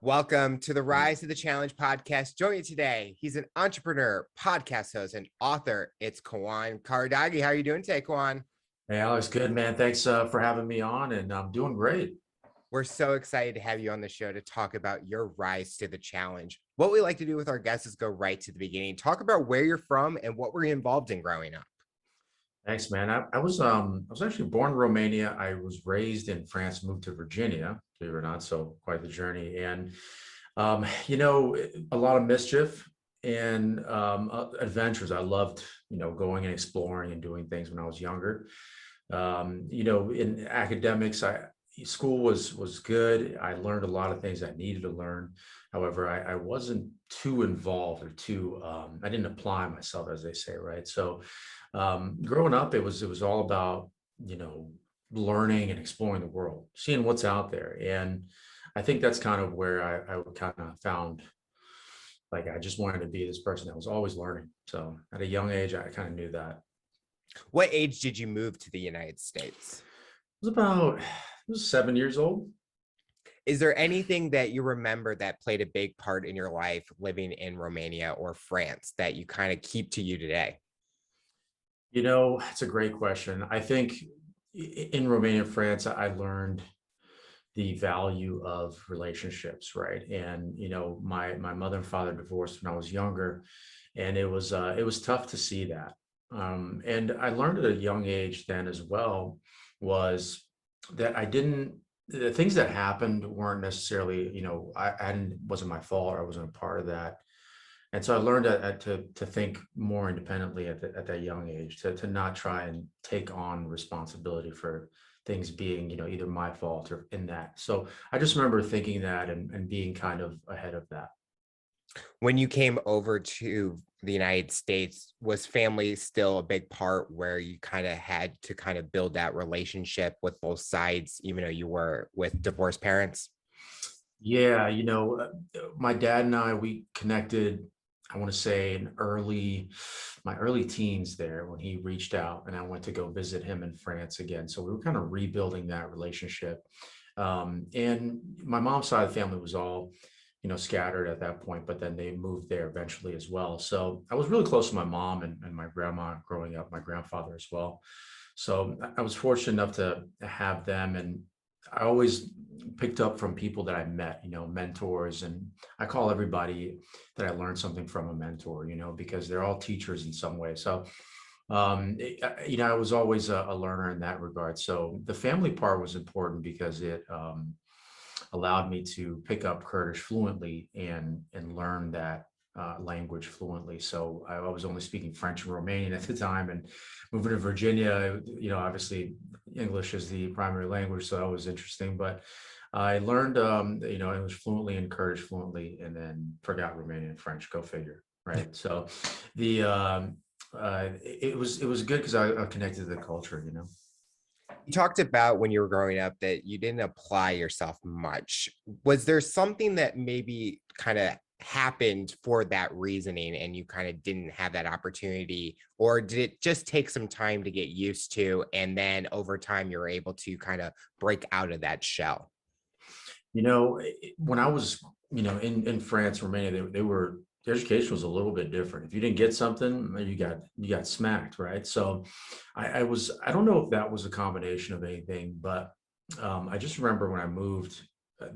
Welcome to the Rise to the Challenge podcast. Joining me today, he's an entrepreneur, podcast host, and author. It's Kawan Karadaghi. How are you doing today, Kawan? Hey, Alex, good man. Thanks for having me on, and I'm doing great. We're so excited to have you on the show to talk about your rise to the challenge. What we like to do with our guests is go right to the beginning, talk about where you're from and what were you involved in growing up. Thanks, man. I was actually born in Romania. I was raised in France, moved to Virginia, believe it or not, so quite the journey. And a lot of mischief and adventures. I loved, going and exploring and doing things when I was younger. In academics, school was good. I learned a lot of things I needed to learn. However, I wasn't too involved or too I didn't apply myself, as they say, right? So growing up, it was all about, learning and exploring the world, seeing what's out there. And I think that's kind of where I kind of found, like, I just wanted to be this person that was always learning. So at a young age, I kind of knew that. What age did you move to the United States? I was 7 years old. Is there anything that you remember that played a big part in your life living in Romania or France that you kind of keep to you today? It's a great question. I think in Romania, France, I learned the value of relationships, right? And my mother and father divorced when I was younger, and it was tough to see that. And I learned at a young age then as well was that the things that happened weren't necessarily, I didn't wasn't my fault, or I wasn't a part of that. And so I learned to think more independently at that young age, to not try and take on responsibility for things being, either my fault or in that. So I just remember thinking that and being kind of ahead of that. When you came over to the United States, was family still a big part where you kind of had to kind of build that relationship with both sides, even though you were with divorced parents? Yeah, my dad and we connected, I want to say my early teens there when he reached out and I went to go visit him in France again. So we were kind of rebuilding that relationship. And my mom's side of the family was all, scattered at that point, but then they moved there eventually as well. So I was really close to my mom and my grandma growing up, my grandfather as well. So I was fortunate enough to have them. And I always picked up from people that I met, mentors. And I call everybody that I learned something from a mentor, because they're all teachers in some way. So, I was always a learner in that regard. So the family part was important because it allowed me to pick up Kurdish fluently and learn that language fluently. So I was only speaking French and Romanian at the time, and moving to Virginia, obviously English is the primary language, so that was interesting. But I learned, English fluently and Kurdish fluently, and then forgot Romanian and French. Go figure, right? So the it was good because I connected to the culture. You talked about when you were growing up that you didn't apply yourself much. Was there something that maybe kind of happened for that reasoning and you kind of didn't have that opportunity? Or did it just take some time to get used to? And then over time, you're able to kind of break out of that shell? When I was, in France, Romania, their education was a little bit different. If you didn't get something, you got smacked, right? So I don't know if that was a combination of anything, but I just remember when I moved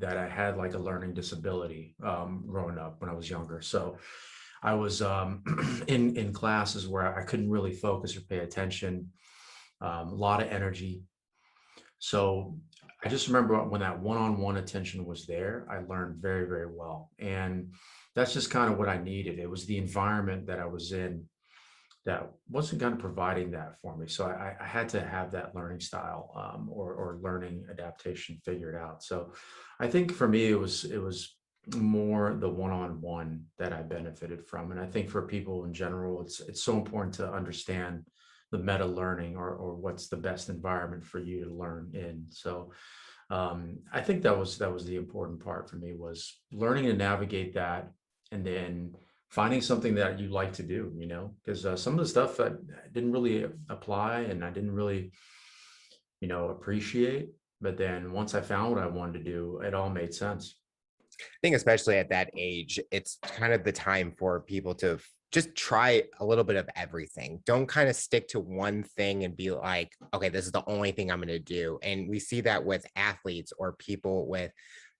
that I had like a learning disability growing up when I was younger. So I was in classes where I couldn't really focus or pay attention, a lot of energy. So I just remember when that one-on-one attention was there, I learned very, very well. And that's just kind of what I needed. It was the environment that I was in that wasn't kind of providing that for me. So I had to have that learning style or learning adaptation figured out. So I think for me, it was more the one-on-one that I benefited from. And I think for people in general, it's so important to understand the meta learning or what's the best environment for you to learn in. So I think that was the important part for me, was learning to navigate that, and then finding something that you like to do, because some of the stuff I didn't really apply and I didn't really, appreciate. But then once I found what I wanted to do, it all made sense. I think especially at that age, it's kind of the time for people to just try a little bit of everything. Don't kind of stick to one thing and be like, okay, this is the only thing I'm going to do. And we see that with athletes or people with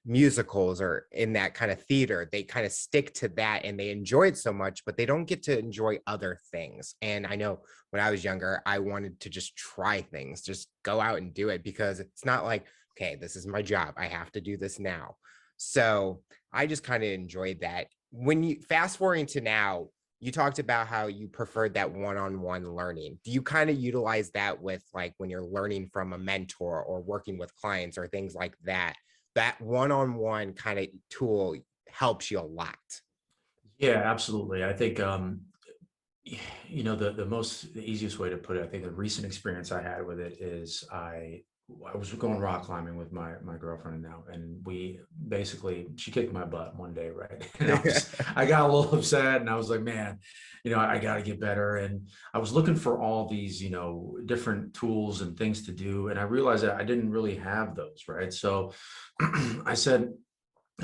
musicals or in that kind of theater. They kind of stick to that and they enjoy it so much, but they don't get to enjoy other things. And I know when I was younger, I wanted to just try things, just go out and do it, because it's not like, okay, this is my job, I have to do this now. So I just kind of enjoyed that. When you fast forwarding to now, you talked about how you preferred that one-on-one learning. Do you kind of utilize that with like when you're learning from a mentor or working with clients or things like that? That one-on-one kind of tool helps you a lot. Yeah, absolutely. I think the easiest way to put it, I think the recent experience I had with it is I was going rock climbing with my girlfriend now, and we basically she kicked my butt one day, right? And I got a little upset, and I was like, man, I got to get better. And I was looking for all these, different tools and things to do, and I realized that I didn't really have those, right? So I said,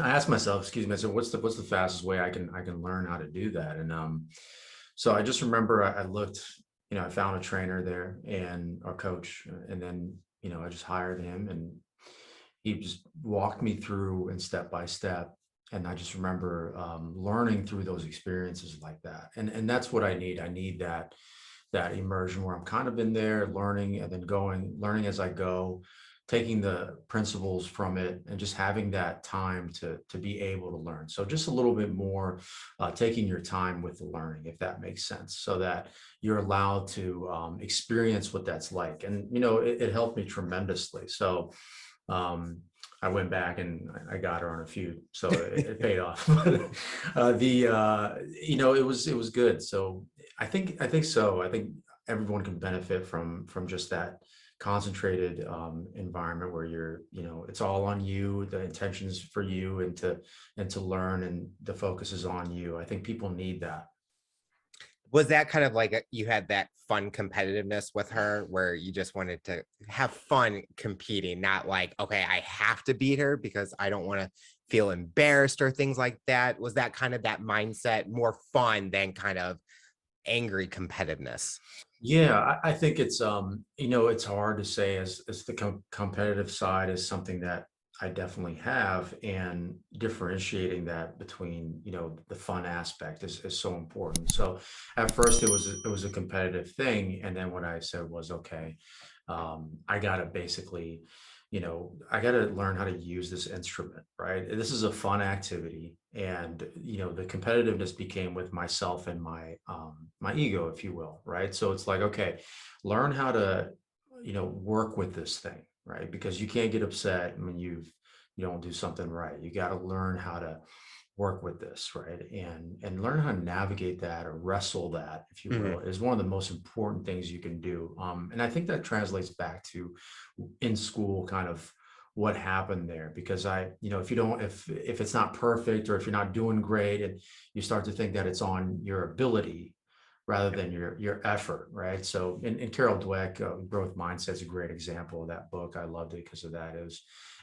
I asked myself, excuse me, I said, what's the fastest way I can learn how to do that? And so I just remember I looked, I found a trainer there and our coach, and then I just hired him, and he just walked me through and step by step. And I just remember learning through those experiences like that, and that's what I need. I need that immersion where I'm kind of in there learning and then learning as I go, taking the principles from it and just having that time to be able to learn. So just a little bit more taking your time with the learning, if that makes sense, so that you're allowed to experience what that's like. And, it helped me tremendously. So I went back and I got her on a few, so it paid off. But it was good. So I think so. I think everyone can benefit from just that concentrated environment where it's all on you. The intentions for you and to learn, and the focus is on you. I think people need that. Was that kind of like you had that fun competitiveness with her where you just wanted to have fun competing, not like, okay, I have to beat her because I don't want to feel embarrassed or things like that? Was that kind of that mindset, more fun than kind of angry competitiveness? Yeah, I think it's hard to say as the competitive side is something that I definitely have, and differentiating that between, the fun aspect is so important. So at first it was a competitive thing. And then what I said was, okay, I gotta basically, I gotta learn how to use this instrument, right? This is a fun activity. And, the competitiveness became with myself and my ego, if you will, right? So it's like, okay, learn how to, work with this thing, right? Because you can't get upset when you don't do something right. You got to learn how to work with this, right? And learn how to navigate that or wrestle that, if you will, Mhm. is one of the most important things you can do. And I think that translates back to in school, kind of what happened there. Because if you don't, if it's not perfect, or if you're not doing great, and you start to think that it's on your ability rather than your effort, right? So in Carol Dweck, Growth Mindset is a great example of that book. I loved it because of that.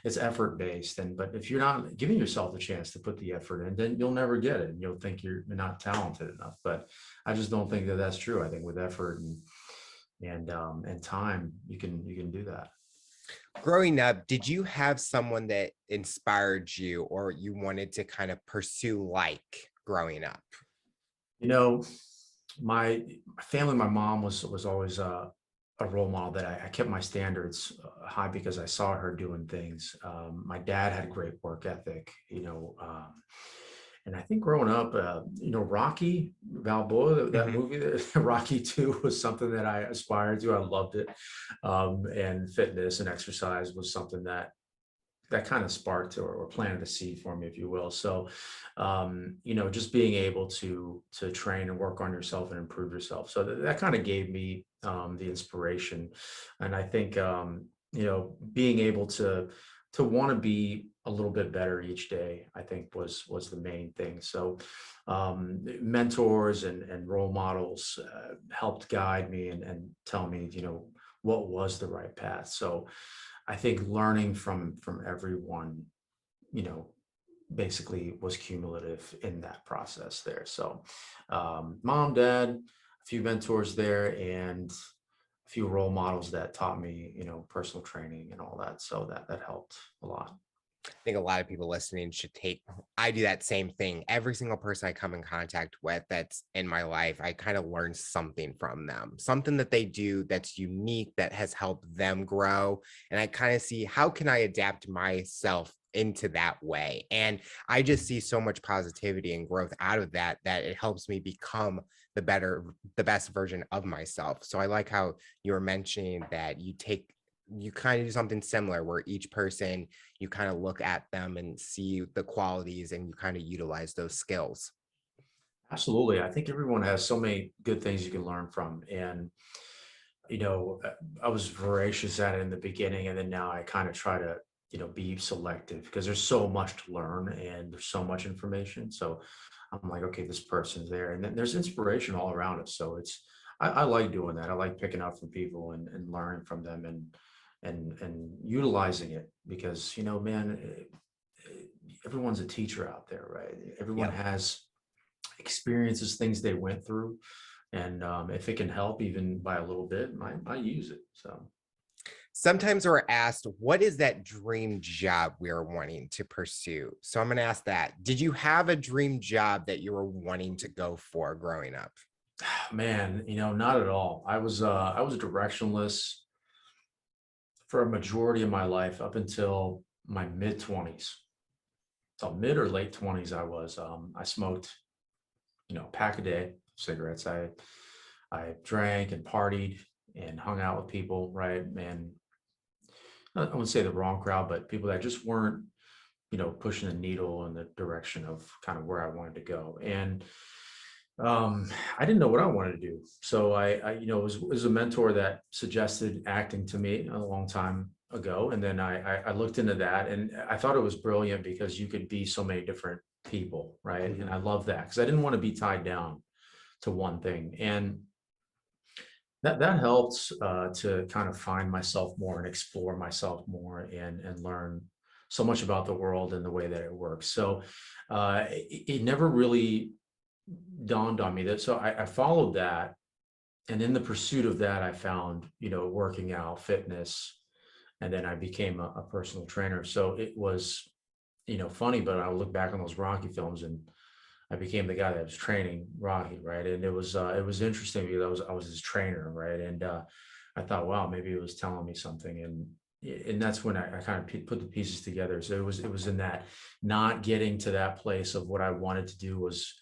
It's effort based, but if you're not giving yourself the chance to put the effort in, then you'll never get it, and you'll think you're not talented enough. But I just don't think that that's true. I think with effort and time, you can do that. Growing up, did you have someone that inspired you or you wanted to kind of pursue like growing up? You know, my family, my mom was always a role model that I kept my standards high because I saw her doing things. My dad had great work ethic, and I think growing up, Rocky Balboa, that Mhm. movie, Rocky 2 was something that I aspired to. I loved it. And fitness and exercise was something that kind of sparked or planted a seed for me, if you will. So, just being able to train and work on yourself and improve yourself. So that kind of gave me the inspiration. And I think, being able to want to be a little bit better each day, I think was the main thing. So, mentors and role models helped guide me and tell me, what was the right path. So I think learning from everyone, you know, basically was cumulative in that process there. So mom, dad, a few mentors there, and a few role models that taught me, personal training and all that. So that helped a lot. I think a lot of people listening should take, I do that same thing. Every single person I come in contact with that's in my life, I kind of learn something from them, something that they do that's unique, that has helped them grow. And I kind of see, how can I adapt myself into that way? And I just see so much positivity and growth out of that, that it helps me become the best version of myself. So I like how you were mentioning that you kind of do something similar, where each person, you kind of look at them and see the qualities, and you kind of utilize those skills. Absolutely. I think everyone has so many good things you can learn from. And, you know, uh, I was voracious at it in the beginning, and then now I kind of try to, be selective because there's so much to learn and there's so much information. So I'm like, okay, this person's there. And then there's inspiration all around us. So I like doing that. I like picking up from people and learning from them and utilizing it because, man, everyone's a teacher out there, right? Everyone Yep. has experiences, things they went through. And if it can help even by a little bit, I use it. So Sometimes we're asked, what is that dream job we are wanting to pursue? So I'm going to ask that. Did you have a dream job that you were wanting to go for growing up? man, not at all. I was directionless for a majority of my life up until my mid 20s. So mid or late 20s, I smoked, a pack a day, cigarettes. I drank and partied and hung out with people, right? And I wouldn't say the wrong crowd, but people that just weren't, pushing the needle in the direction of kind of where I wanted to go. And I didn't know what I wanted to do. So it was a mentor that suggested acting to me a long time ago. And then I looked into that, and I thought it was brilliant because you could be so many different people, right? And Mhm. I love that because I didn't want to be tied down to one thing. And that helped to kind of find myself more and explore myself more and learn so much about the world and the way that it works. So it never really dawned on me that so I followed that, and in the pursuit of that I found working out, fitness, and then I became a personal trainer. So it was funny, but I look back on those Rocky films, and I became the guy that was training Rocky, right? And it was interesting because I was his trainer, right? And I thought, wow, maybe it was telling me something. And that's when I kind of put the pieces together. So it was in that, not getting to that place of what I wanted to do was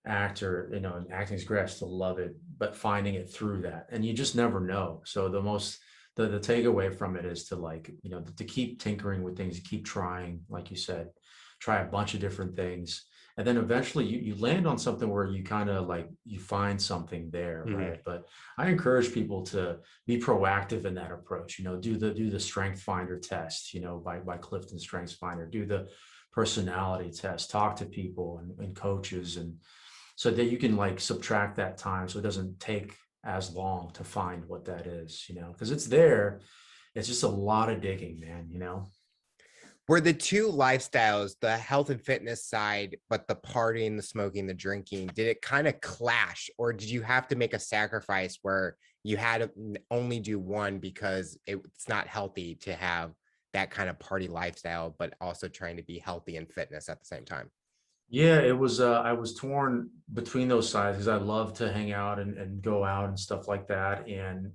actor, and acting is great. I still love it, but finding it through that, and you just never know. So the takeaway from it is to, like, to keep tinkering with things, keep trying, like you said, try a bunch of different things, and then eventually you land on something where you kind of like you find something there, Mhm. right? But I encourage people to be proactive in that approach. Do the strength finder test, by Clifton Strengths Finder. Do the personality test, talk to people and coaches, and so that you can like subtract that time so it doesn't take as long to find what that is, because it's there. It's just a lot of digging, man. Were the two lifestyles, the health and fitness side, but the partying, the smoking, the drinking, did it kind of clash, or did you have to make a sacrifice where you had to only do one because it's not healthy to have that kind of party lifestyle, but also trying to be healthy and fitness at the same time? Yeah, I was torn between those sides because I love to hang out and go out and stuff like that.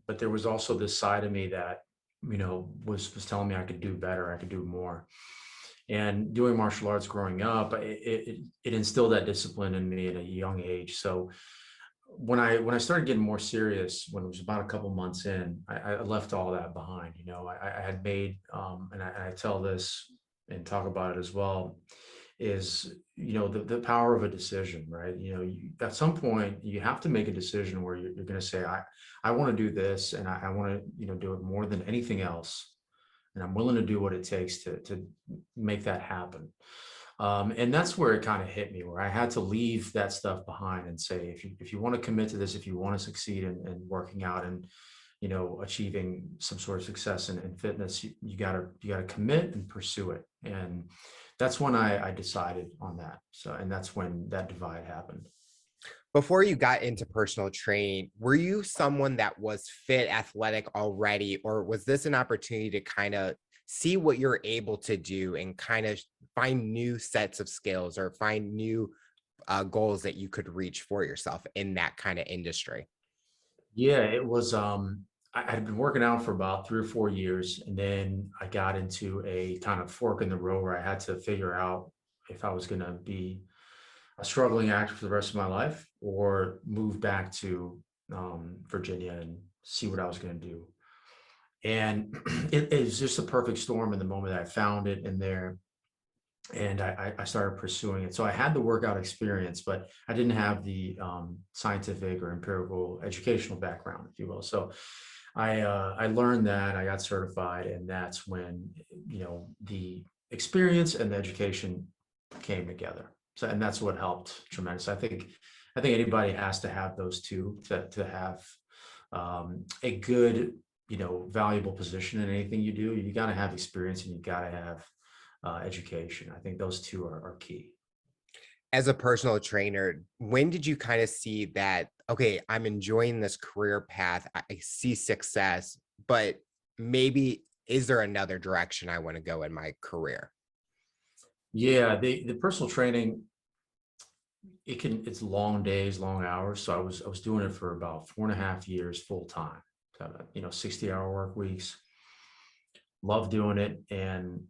But there was also this side of me that, was telling me I could do better, I could do more. And doing martial arts growing up, it instilled that discipline in me at a young age. So when I started getting more serious, when it was about a couple months in, I left all that behind. I had made, and I tell this and talk about it as well, is the power of a decision, right? At some point you have to make a decision where you're going to say, I want to do this, and I want to do it more than anything else, and I'm willing to do what it takes to make that happen. And that's where it kind of hit me, where I had to leave that stuff behind and say, if you want to commit to this, if you want to succeed in working out achieving some sort of success in fitness, you gotta commit and pursue it. And that's when I decided on that. So, and that's when that divide happened. Before you got into personal training, were you someone that was fit, athletic already, or was this an opportunity to kind of see what you're able to do and kind of find new sets of skills or find new goals that you could reach for yourself in that kind of industry? Yeah, it was, I had been working out for about 3 or 4 years, and then I got into a kind of fork in the road where I had to figure out if I was going to be a struggling actor for the rest of my life or move back to Virginia and see what I was going to do. And it was just a perfect storm in the moment that I found it in there, and I started pursuing it. So I had the workout experience, but I didn't have the scientific or empirical educational background, if you will. So I learned that, I got certified, and that's when the experience and the education came together. So, and that's what helped tremendous. I think anybody has to have those two to have a good, valuable position in anything you do. You got to have experience and you got to have education. I think those two are key. As a personal trainer, when did you kind of see that, okay, I'm enjoying this career path, I see success, but maybe is there another direction I want to go in my career? Yeah, the personal training, it's long days, long hours. So I was doing it for about 4.5 years full time. 60-hour work weeks. Love doing it, and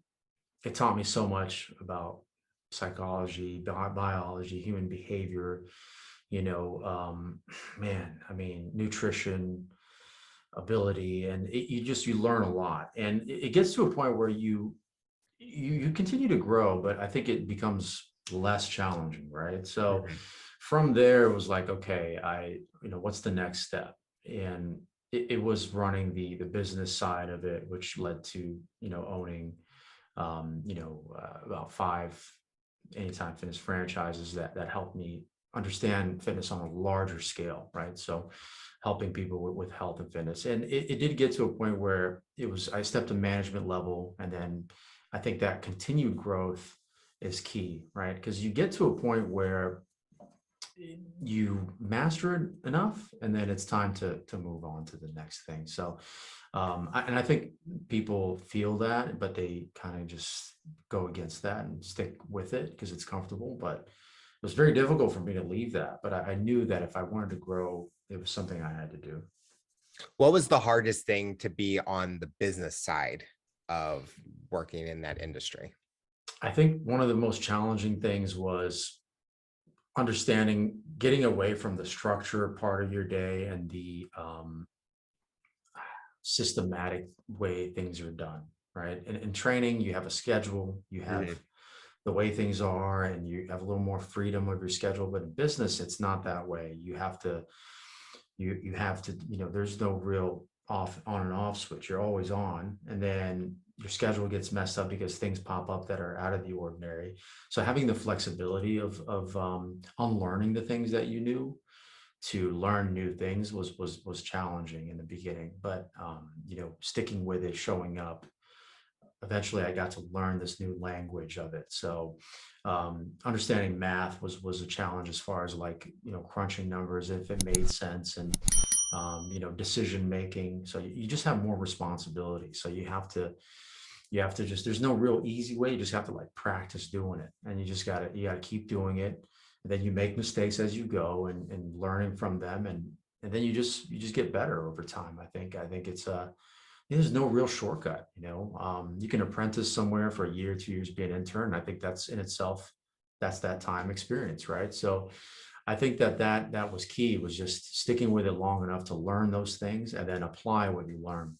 it taught me so much about psychology, biology, human behavior. You know, Man, I mean, nutrition, ability, and you learn a lot, and it gets to a point where you continue to grow, but I think it becomes less challenging, right? So Mhm. from there, it was like, okay, what's the next step? And it was running the business side of it, which led to, owning, about 5 Anytime Fitness franchises that helped me understand fitness on a larger scale, right? So helping people with health and fitness. And it did get to a point where I stepped to management level. And then I think that continued growth is key, right? Because you get to a point where you master it enough, and then it's time to move on to the next thing. So and I think people feel that, but they kind of just go against that and stick with it because it's comfortable. But it was very difficult for me to leave that, but I knew that if I wanted to grow, it was something I had to do. What was the hardest thing to be on the business side of working in that industry? I think one of the most challenging things was understanding, getting away from the structure part of your day and the systematic way things are done, right? And in training, you have a schedule, you have Mhm. the way things are, and you have a little more freedom of your schedule. But in business, it's not that way. You have to, there's no real off on and off switch. You're always on, and then your schedule gets messed up because things pop up that are out of the ordinary. So having the flexibility of unlearning the things that you knew to learn new things was challenging in the beginning, but sticking with it, showing up. Eventually, I got to learn this new language of it. So understanding math was a challenge as far as, like, crunching numbers if it made sense, and decision making. So you just have more responsibility. So you have to just, there's no real easy way. You just have to, like, practice doing it, and you gotta keep doing it. And then you make mistakes as you go, and learning from them, and then you just get better over time. I think there's no real shortcut. You can apprentice somewhere for a year, 2 years, be an intern. I think that's in itself, that's that time experience, right? So I think that was key, was just sticking with it long enough to learn those things and then apply what you learn.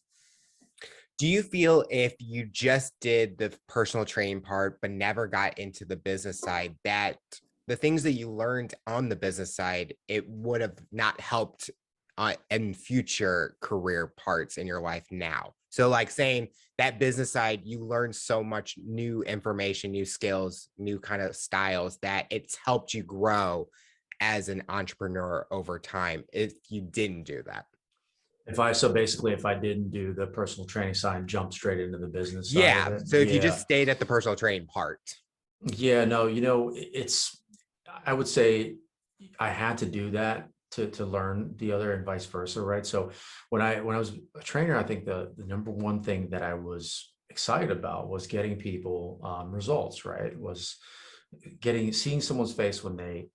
Do you feel if you just did the personal training part, but never got into the business side, that the things that you learned on the business side, it would have not helped in future career parts in your life now? So, like saying that business side, you learned so much new information, new skills, new kind of styles that it's helped you grow as an entrepreneur over time if you didn't do that. So basically, if I didn't do the personal training side, jump straight into the business side of Yeah. it. So if you just Yeah. stayed at the personal training part. Yeah, no, I would say I had to do that to learn the other and vice versa, right? So when I was a trainer, I think the number one thing that I was excited about was getting people results, right? Was seeing someone's face when they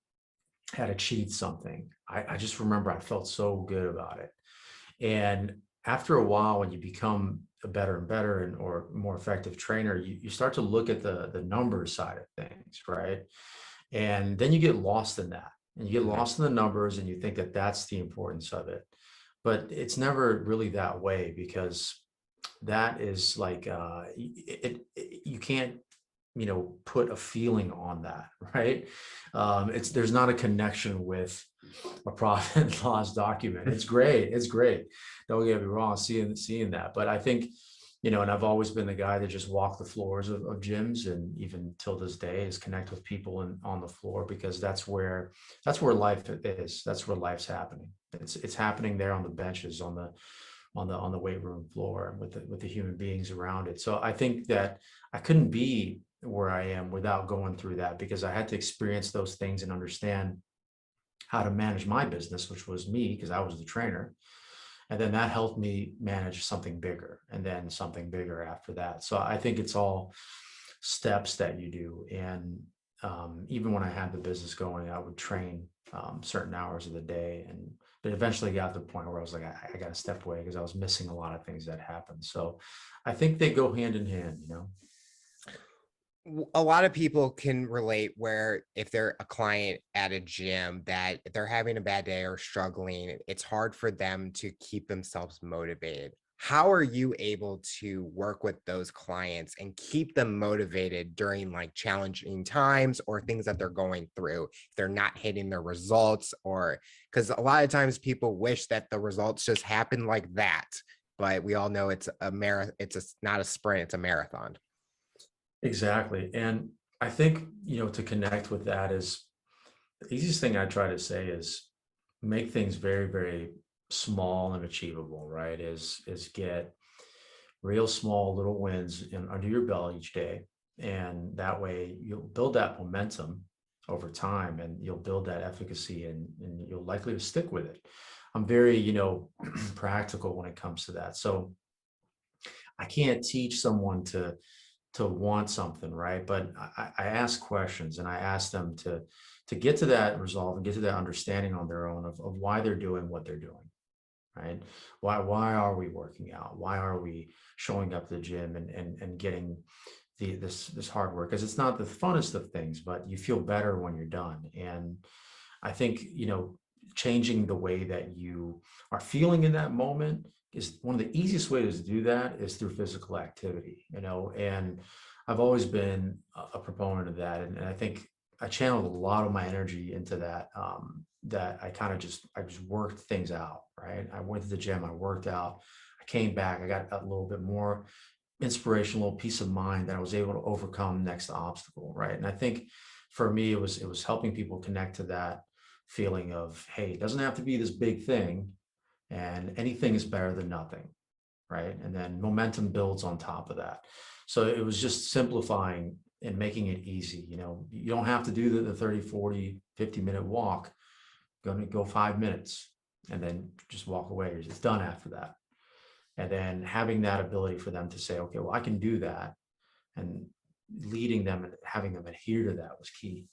had achieved something. I just remember I felt so good about it. And after a while, when you become a better and better and or more effective trainer, you start to look at the numbers side of things, right? And then you get lost in that, and you get Mhm. lost in the numbers, and you think that that's the importance of it. But it's never really that way, because that is like you can't put a feeling on that, right? It's There's not a connection with a profit and loss document. It's great, don't get me wrong, seeing that. But I think, and I've always been the guy that just walked the floors of gyms, and even till this day is connect with people on the floor, because that's where life is. That's where life's happening. It's happening there on the benches, on the weight room floor, with the human beings around it. So I think that I couldn't be where I am without going through that, because I had to experience those things and understand how to manage my business, which was me, because I was the trainer. And then that helped me manage something bigger, and then something bigger after that. So I think it's all steps that you do. And even when I had the business going, I would train certain hours of the day. And but eventually got to the point where I was like, I got to step away, because I was missing a lot of things that happened. So I think they go hand in hand. A lot of people can relate where if they're a client at a gym that they're having a bad day or struggling, it's hard for them to keep themselves motivated. How are you able to work with those clients and keep them motivated during like challenging times or things that they're going through? If they're not hitting their results, or because a lot of times people wish that the results just happen like that, but we all know it's a marathon. Not a sprint, it's a marathon. Exactly. And I think, to connect with that is the easiest thing I try to say is make things very, very small and achievable, right? Is get real small little wins under your belt each day. And that way you'll build that momentum over time, and you'll build that efficacy, and you'll likely to stick with it. I'm very, practical when it comes to that. So I can't teach someone to want something, right? But I ask questions, and I ask them to get to that resolve and get to that understanding on their own of why they're doing what they're doing, right? Why are we working out? Why are we showing up to the gym and getting this hard work? Because it's not the funnest of things, but you feel better when you're done. And I think, changing the way that you are feeling in that moment is one of the easiest ways to do that, is through physical activity, and I've always been a proponent of that. And I think I channeled a lot of my energy into that, that I just worked things out, right? I went to the gym, I worked out, I came back, I got a little bit more inspirational peace of mind that I was able to overcome next obstacle, right? And I think for me, it was helping people connect to that feeling of, hey, it doesn't have to be this big thing, and anything is better than nothing, right? And then momentum builds on top of that. So it was just simplifying and making it easy. You don't have to do the 30, 40, 50-minute walk. Going to go 5 minutes, and then just walk away. It's done after that. And then having that ability for them to say, okay, well, I can do that, and leading them and having them adhere to that was key.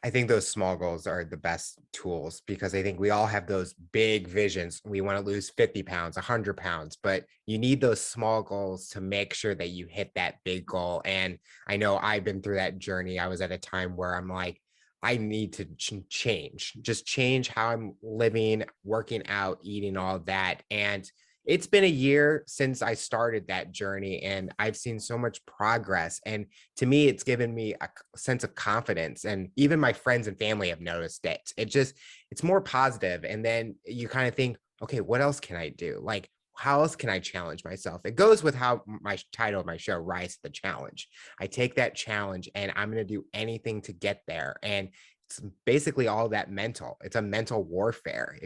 I think those small goals are the best tools because I think we all have those big visions. We want to lose 50 pounds, 100 pounds, but you need those small goals to make sure that you hit that big goal. And I know I've been through that journey. I was at a time where I'm like, I need to change, just change how I'm living, working out, eating, all that. And it's been a year since I started that journey, and I've seen so much progress. And to me, it's given me a sense of confidence. And even my friends and family have noticed it. It's more positive. And then you kind of think, okay, what else can I do? Like, how else can I challenge myself? It goes with how my title of my show, Rise to the Challenge. I take that challenge and I'm going to do anything to get there. And it's basically all that mental. It's a mental warfare.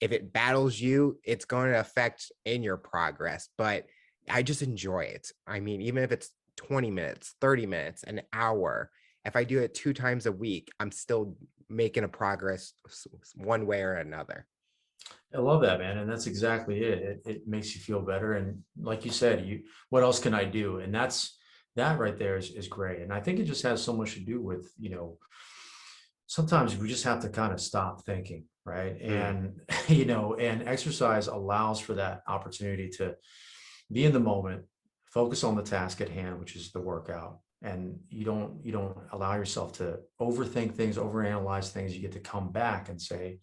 if it battles you, it's going to affect in your progress. But I just enjoy it. I mean, even if it's 20 minutes, 30 minutes, an hour, if I do it 2 times a week, I'm still making a progress one way or another. I love that, man. And that's exactly it. It makes you feel better. And like you said, what else can I do? And that right there is great. And I think it just has so much to do with, sometimes we just have to kind of stop thinking, right? Mm. And, and exercise allows for that opportunity to be in the moment, focus on the task at hand, which is the workout. And you don't allow yourself to overthink things, overanalyze things. You get to come back and say,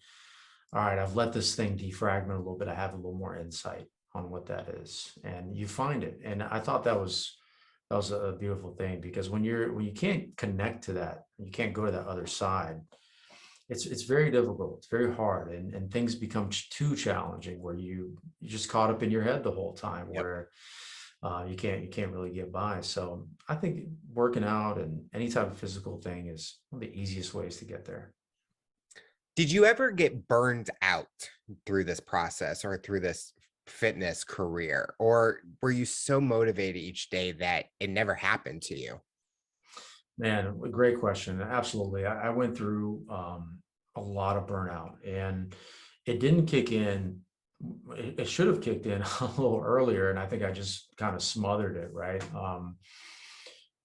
all right, I've let this thing defragment a little bit. I have a little more insight on what that is. And you find it. And I thought that was a beautiful thing, because when you can't connect to that, you can't go to that other side. It's very difficult. It's very hard, and things become too challenging where you just caught up in your head the whole time, Yep. where you can't really get by. So I think working out and any type of physical thing is one of the easiest ways to get there. Did you ever get burned out through this process or through this fitness career? Or were you so motivated each day that it never happened to you? Man, a great question. Absolutely. I went through a lot of burnout, and it didn't kick in. It should have kicked in a little earlier. And I think I just kind of smothered it. Right.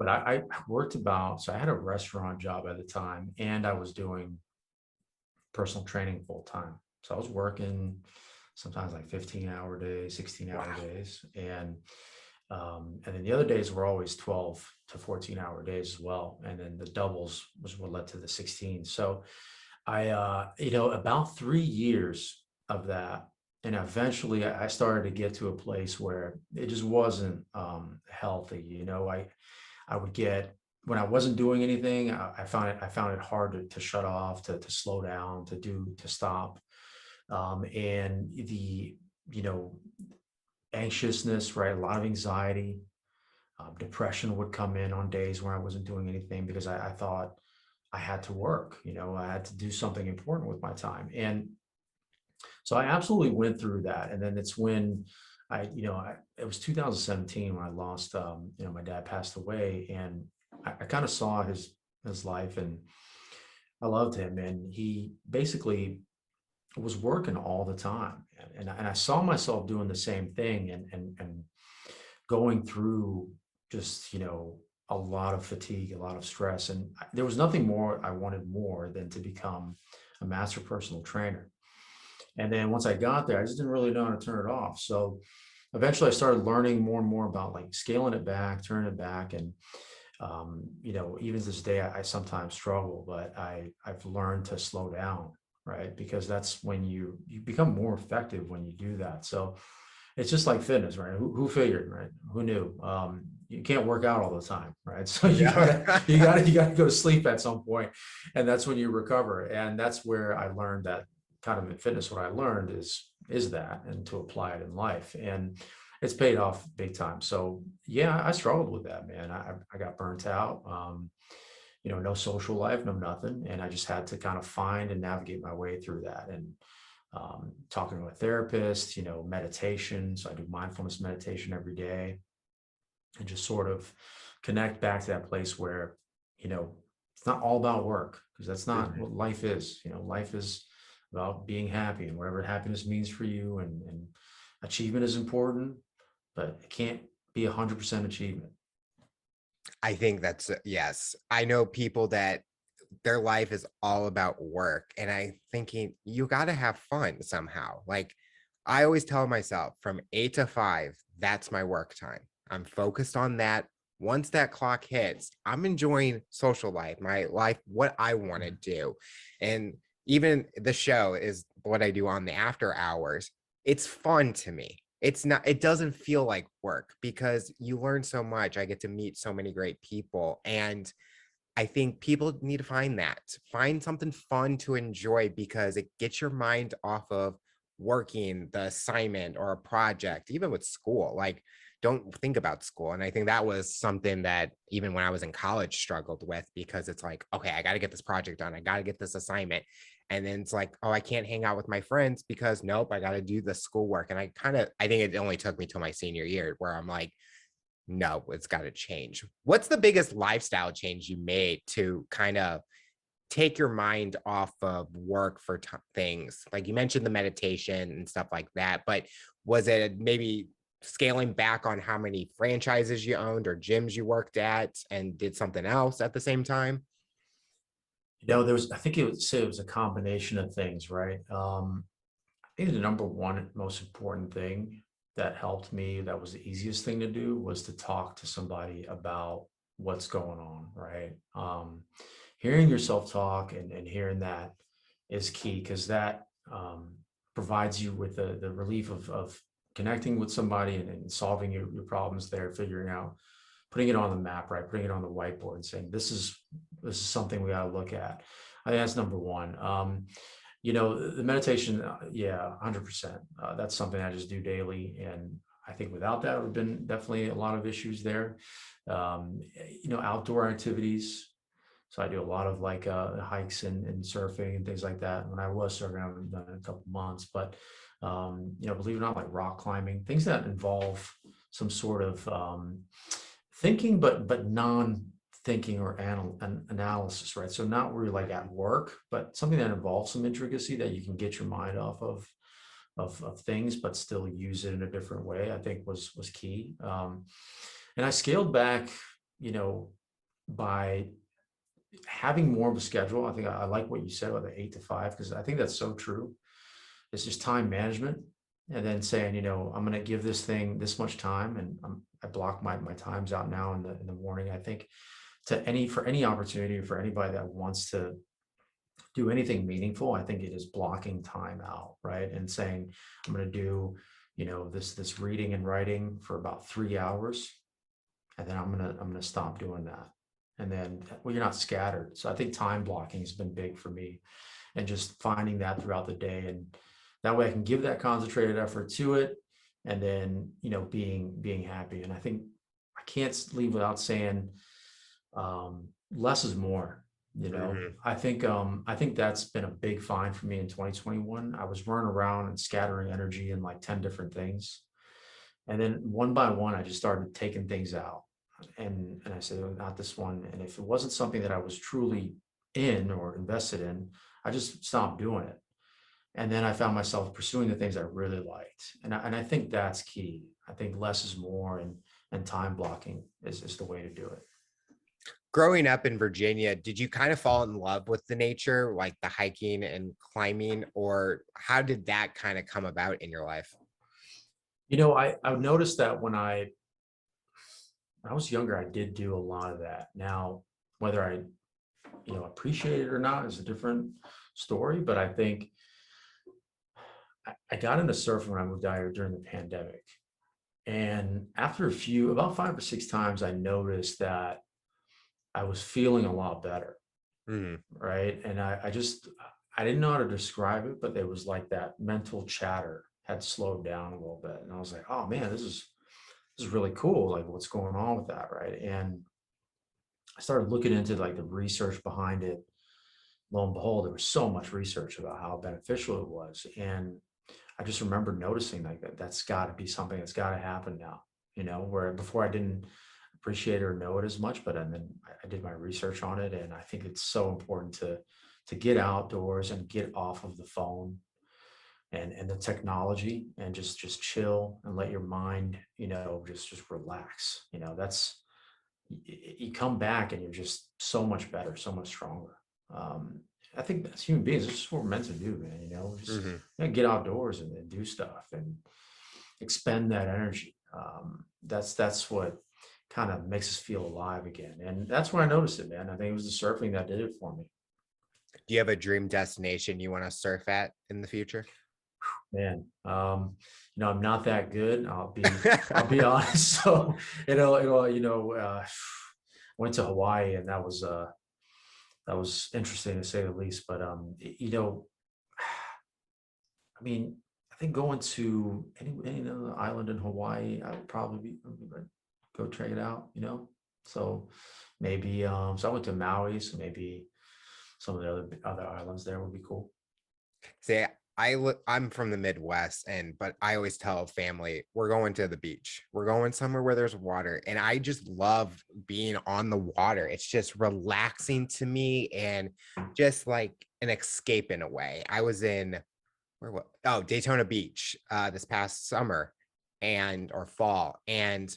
But I worked so I had a restaurant job at the time, and I was doing personal training full time. So I was working sometimes like 15-hour days, 16-hour Wow. days. And then the other days were always 12 to 14-hour days as well. And then the doubles was what led to the 16. So about 3 years of that. And eventually I started to get to a place where it just wasn't healthy. I would get, when I wasn't doing anything, I found it hard to shut off, to slow down, to stop. And you know, anxiousness, right? A lot of anxiety, depression would come in on days where I wasn't doing anything, because I thought I had to work, I had to do something important with my time. And so I absolutely went through that. And then it's when it was 2017 when I lost, my dad passed away, and I kind of saw his life, and I loved him. And he basically was working all the time. And I saw myself doing the same thing, and going through just, a lot of fatigue, a lot of stress. And there was nothing more I wanted more than to become a master personal trainer. And then once I got there, I just didn't really know how to turn it off. So eventually I started learning more and more about like scaling it back, turning it back. And, even to this day, I sometimes struggle, but I've learned to slow down, right? Because that's when you become more effective when you do that. So it's just like fitness, right? Who figured, right? Who knew? You can't work out all the time, right? So you gotta Yeah. you gotta you gotta go to sleep at some point, and that's when you recover. And that's where I learned that kind of in fitness. What I learned is that, and to apply it in life, and it's paid off big time. So yeah, I struggled with that, man. I got burnt out. No social life, no nothing, and I just had to kind of find and navigate my way through that. And talking to a therapist, meditation. So I do mindfulness meditation every day, and just sort of connect back to that place where, it's not all about work, because that's not Mhm. what life is. Life is about being happy, and whatever happiness means for you. And achievement is important, but it can't be 100% achievement. I think that's yes. I know people that their life is all about work, and I thinking you got to have fun somehow. Like I always tell myself from 8 to 5, that's my work time. I'm focused on that. Once that clock hits, I'm enjoying social life, my life, what I want to do. And even the show is what I do on the after hours. It's fun to me. It's not, it doesn't feel like work because you learn so much. I get to meet so many great people. And I think people need to find that. Find something fun to enjoy because it gets your mind off of working the assignment or a project, even with school. Like, don't think about school. And I think that was something that even when I was in college struggled with, because it's like, okay, I got to get this project done. I got to get this assignment. And then it's like, oh, I can't hang out with my friends because nope, I got to do the schoolwork. And I think it only took me till my senior year where I'm like, no, it's got to change. What's the biggest lifestyle change you made to kind of take your mind off of work for things? Like you mentioned the meditation and stuff like that, but was it maybe scaling back on how many franchises you owned or gyms you worked at and did something else at the same time? I think it was a combination of things, right? I think the number one most important thing that helped me, that was the easiest thing to do, was to talk to somebody about what's going on, right? Hearing yourself talk and hearing that is key, because that provides you with the relief of connecting with somebody and solving your problems there, figuring out, putting it on the map, right? Putting it on the whiteboard and saying, this is something we got to look at. I think that's number one. The meditation, yeah, 100%. That's something I just do daily. And I think without that, would have been definitely a lot of issues there. Outdoor activities. So I do a lot of like hikes and surfing and things like that. When I was surfing, I haven't done it in a couple months, but believe it or not, like rock climbing, things that involve some sort of thinking, but non-thinking or analysis, right? So not where you're like at work, but something that involves some intricacy that you can get your mind off of things, but still use it in a different way, I think was key. And I scaled back, by having more of a schedule. I think I like what you said about the 8 to 5, because I think that's so true. It's just time management, and then saying, I'm going to give this thing this much time, and I block my times out now in the morning. I think for any opportunity, for anybody that wants to do anything meaningful, I think it is blocking time out, right? And saying, I'm going to do, this reading and writing for about 3 hours, and then I'm going to stop doing that. And then, well, you're not scattered. So I think time blocking has been big for me, and just finding that throughout the day. And that way I can give that concentrated effort to it. And then, being happy. And I think I can't leave without saying, less is more. Mhm. I think that's been a big find for me in 2021. I was running around and scattering energy in like 10 different things. And then one by one, I just started taking things out. And I said, "Oh, not this one." And if it wasn't something that I was truly in or invested in, I just stopped doing it. And then I found myself pursuing the things I really liked. And I think that's key. I think less is more, and time blocking is the way to do it. Growing up in Virginia, did you kind of fall in love with the nature, like the hiking and climbing, or how did that kind of come about in your life? I noticed that when I was younger, I did do a lot of that. Now, whether I, appreciate it or not is a different story. But I think I got into surfing when I moved out here during the pandemic. And after about 5 or 6 times, I noticed that I was feeling a lot better, Mhm. right? And I didn't know how to describe it, but there was like that mental chatter had slowed down a little bit. And I was like, oh man, this is really cool. Like what's going on with that, right? And I started looking into like the research behind it. Lo and behold, there was so much research about how beneficial it was. And I just remember noticing like that's got to be something that's got to happen now, where before I didn't appreciate it or know it as much, but and then I did my research on it. And I think it's so important to get outdoors and get off of the phone and the technology, and just chill and let your mind, just relax. That's, you come back and you're just so much better, so much stronger. I think as human beings, it's just what we're meant to do, man. Just Mhm. get outdoors and do stuff and expend that energy. That's what kind of makes us feel alive again. And that's when I noticed it, man. I think it was the surfing that did it for me. Do you have a dream destination you want to surf at in the future? Man, I'm not that good. I'll be honest. So, went to Hawaii, and that was interesting to say the least. But I mean, I think going to any other island in Hawaii, I would probably go check it out, you know? So maybe, so I went to Maui, so maybe some of the other islands there would be cool. See, I'm from the Midwest, but I always tell family we're going to the beach. We're going somewhere where there's water, and I just love being on the water. It's just relaxing to me and just like an escape in a way. I was in Daytona Beach this past summer and or fall, and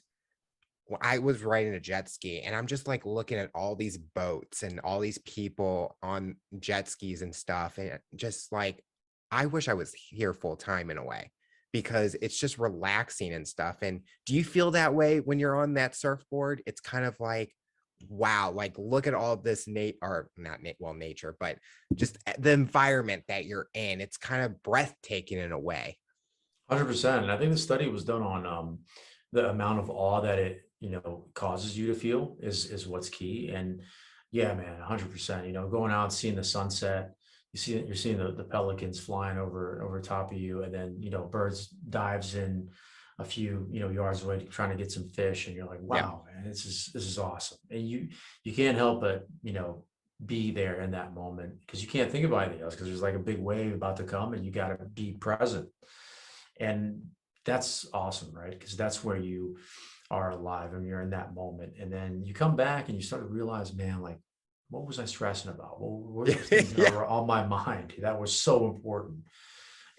I was riding a jet ski, and I'm just like looking at all these boats and all these people on jet skis and stuff. And just like, I wish I was here full time in a way because it's just relaxing and stuff. And do you feel that way when you're on that surfboard? It's kind of like, wow, like look at all this nature, but just the environment that you're in. It's kind of breathtaking in a way. 100%. And I think the study was done on the amount of awe that it, causes you to feel is what's key. And yeah, man, 100%. Going out and seeing the sunset, you're seeing the pelicans flying over top of you, and then birds dives in a few yards away trying to get some fish, and you're like, Yeah. wow, man, this is awesome. And you can't help but be there in that moment, because you can't think about anything else, because there's like a big wave about to come and you got to be present. And that's awesome, right? Because that's where you are alive and you're in that moment. And then you come back and you start to realize, man, like, what was I stressing about? What were the things that Yeah. were on my mind that was so important?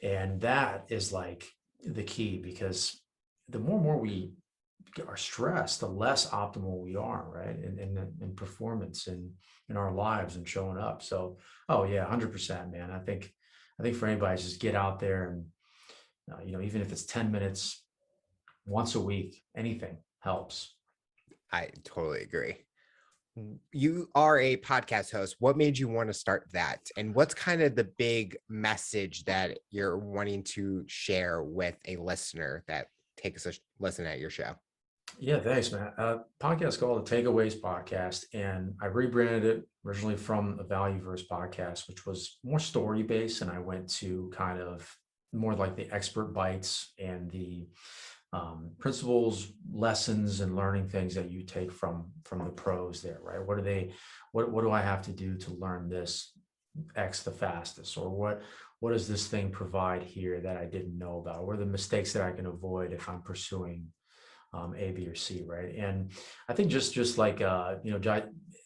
And that is like the key, because the more and more we are stressed, the less optimal we are, right? In performance and in our lives and showing up. So, oh yeah, 100%, man. I think for anybody, just get out there and even if it's 10 minutes once a week, anything helps. I totally agree. You are a podcast host. What made you want to start that? And what's kind of the big message that you're wanting to share with a listener that takes a listen at your show? Yeah, thanks, man. Podcast called the Takeaways Podcast, and I rebranded it originally from a Valueverse podcast, which was more story based, and I went to kind of more like the expert bites and the principles, lessons, and learning things that you take from the pros there, right? What do I have to do to learn this X the fastest? Or what does this thing provide here that I didn't know about? What are the mistakes that I can avoid if I'm pursuing A, B, or C, right? And I think just like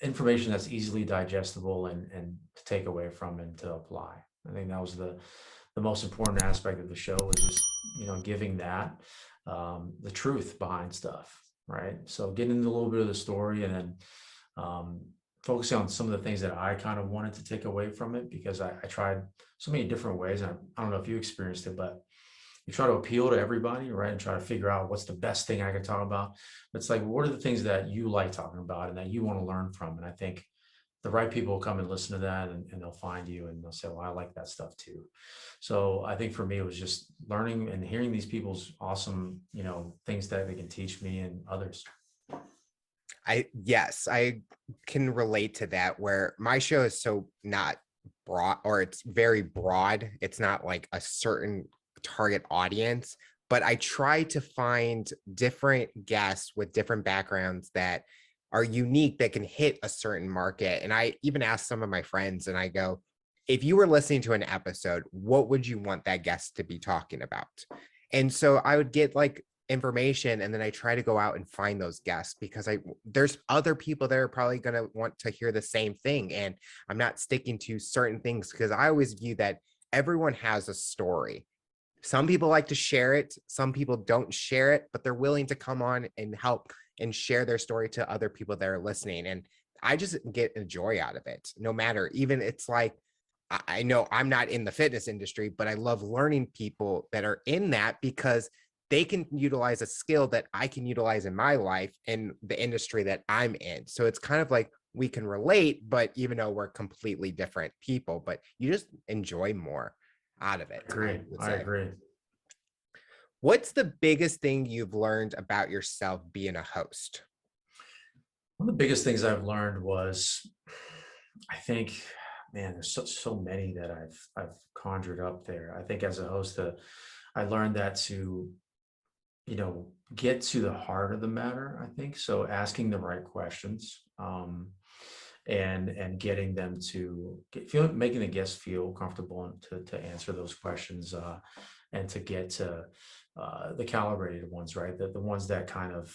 information that's easily digestible and to take away from and to apply. I think that was the most important aspect of the show, was just giving that the truth behind stuff, right? So getting into a little bit of the story, and then focusing on some of the things that I kind of wanted to take away from it, because I tried so many different ways. And I don't know if you experienced it, but you try to appeal to everybody, right? And try to figure out what's the best thing I can talk about. It's like, what are the things that you like talking about and that you want to learn from? And I think the right people will come and listen to that, and they'll find you and they'll say, well, I like that stuff too. So I think for me, it was just learning and hearing these people's awesome, things that they can teach me and others. Yes, I can relate to that, where my show is so not broad, or it's very broad. It's not like a certain target audience, but I try to find different guests with different backgrounds that are unique, that can hit a certain market. And I even ask some of my friends, and I go, if you were listening to an episode, what would you want that guest to be talking about? And so I would get like information, and then I try to go out and find those guests, because there's other people that are probably going to want to hear the same thing, and I'm not sticking to certain things, because I always view that everyone has a story. Some people like to share it, some people don't share it, but they're willing to come on and help and share their story to other people that are listening. And I just get a joy out of it, no matter, even it's like, I know I'm not in the fitness industry, but I love learning people that are in that, because they can utilize a skill that I can utilize in my life in the industry that I'm in. So it's kind of like we can relate, but even though we're completely different people, but you just enjoy more out of it. I agree. What's the biggest thing you've learned about yourself being a host? One of the biggest things I've learned was, I think, man, there's so many that I've conjured up there. I think as a host, I learned that to, get to the heart of the matter, I think. So asking the right questions, and getting them to making the guests feel comfortable and to answer those questions, and to get to the calibrated ones, right? The ones that kind of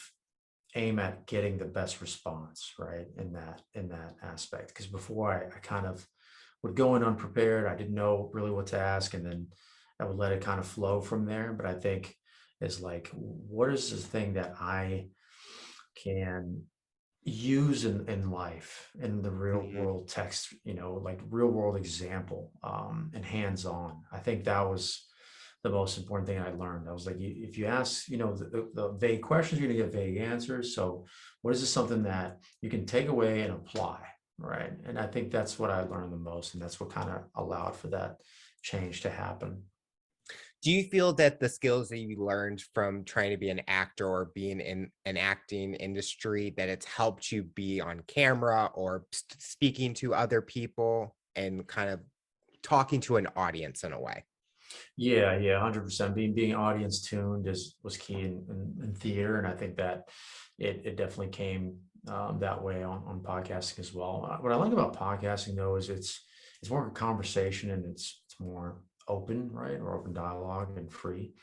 aim at getting the best response, right? In that aspect. Because before I kind of would go in unprepared. I didn't know really what to ask, and then I would let it kind of flow from there. But I think is like, what is the thing that I can use in life, in the real Mhm. world text, like real world example, and hands on. I think that was the most important thing I learned. I was like, if you ask, the vague questions, you're gonna get vague answers. So what is this something that you can take away and apply, right? And I think that's what I learned the most, and that's what kind of allowed for that change to happen. Do you feel that the skills that you learned from trying to be an actor or being in an acting industry, that it's helped you be on camera or speaking to other people and kind of talking to an audience in a way? Yeah, yeah, 100%. Being audience tuned is was key in theater, and I think that it definitely came, that way on podcasting as well. What I like about podcasting though is it's more of a conversation, and it's more open, right, or open dialogue and free.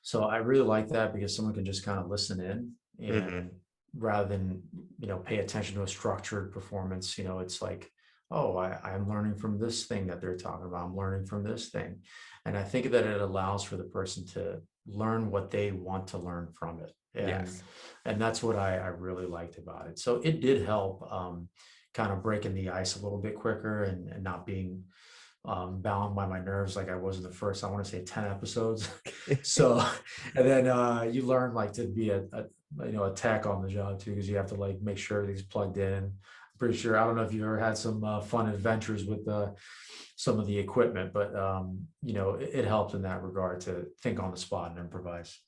So I really like that because someone can just kind of listen in, Mhm. and rather than pay attention to a structured performance, it's like, oh, I'm learning from this thing that they're talking about. I'm learning from this thing. And I think that it allows for the person to learn what they want to learn from it. And Yes. and that's what I really liked about it. So it did help, kind of breaking the ice a little bit quicker, and not being, bound by my nerves like I was in the first, I want to say 10 episodes. So, and then you learn like to be a tech on the job too, because you have to like make sure everything's plugged in. I'm pretty sure, I don't know if you ever had some fun adventures with some of the equipment, but it helped in that regard to think on the spot and improvise.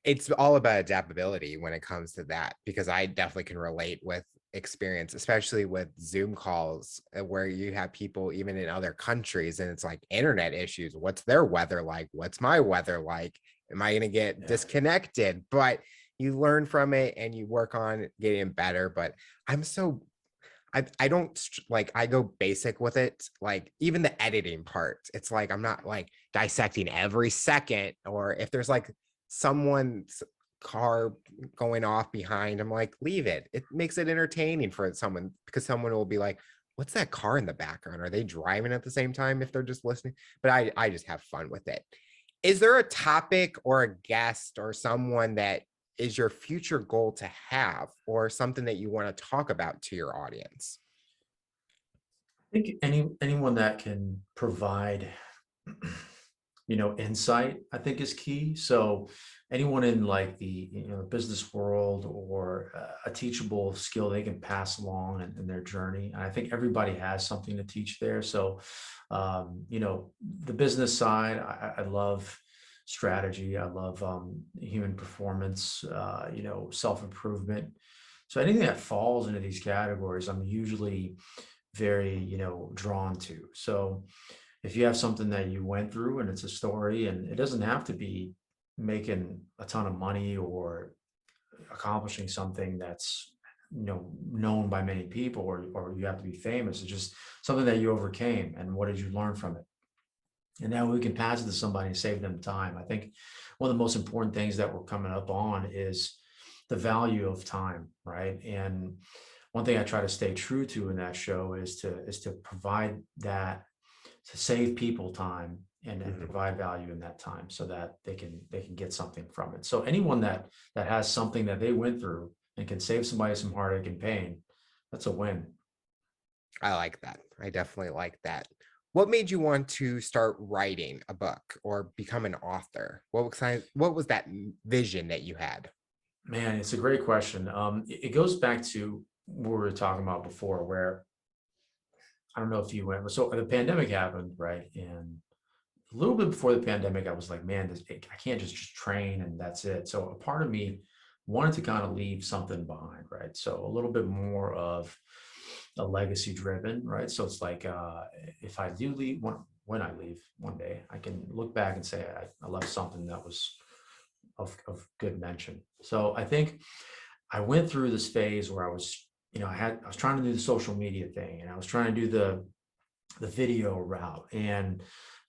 It's all about adaptability when it comes to that, because I definitely can relate with experience, especially with Zoom calls, where you have people even in other countries and it's like internet issues. What's their weather like? What's my weather like? Am I going to get Yeah. disconnected? But you learn from it and you work on getting better. But I'm so I don't like, I go basic with it. Like even the editing part, it's like I'm not like dissecting every second, or if there's like someone's car going off behind, I'm like, leave it. It makes it entertaining for someone, because someone will be like, what's that car in the background? Are they driving at the same time if they're just listening? But I just have fun with it. Is there a topic or a guest or someone that is your future goal to have, or something that you want to talk about to your audience? I think anyone that can provide insight, I think is key. So anyone in like the business world, or a teachable skill they can pass along in their journey. And I think everybody has something to teach there. So the business side, I love strategy. I love human performance, self-improvement. So anything that falls into these categories, I'm usually very, drawn to. So if you have something that you went through and it's a story, and it doesn't have to be making a ton of money or accomplishing something that's known by many people, or you have to be famous. It's just something that you overcame, and what did you learn from it, and now we can pass it to somebody and save them time. I think one of the most important things that we're coming up on is the value of time, right? And one thing I try to stay true to in that show is to provide that, to save people time, and Mhm. provide value in that time, so that they can get something from it. So anyone that has something that they went through and can save somebody some heartache and pain, that's a win. I like that. I definitely like that. What made you want to start writing a book or become an author? What was that vision that you had? Man, it's a great question. It goes back to what we were talking about before, where I don't know if you went. So the pandemic happened, right? And a little bit before the pandemic, I was like, man, I can't just train and that's it. So a part of me wanted to kind of leave something behind, right? So a little bit more of a legacy driven, right? So it's like, if I do leave one, when I leave one day, I can look back and say I left something that was of good mention. So I think I went through this phase where I was, I was trying to do the social media thing, and I was trying to do the video route, and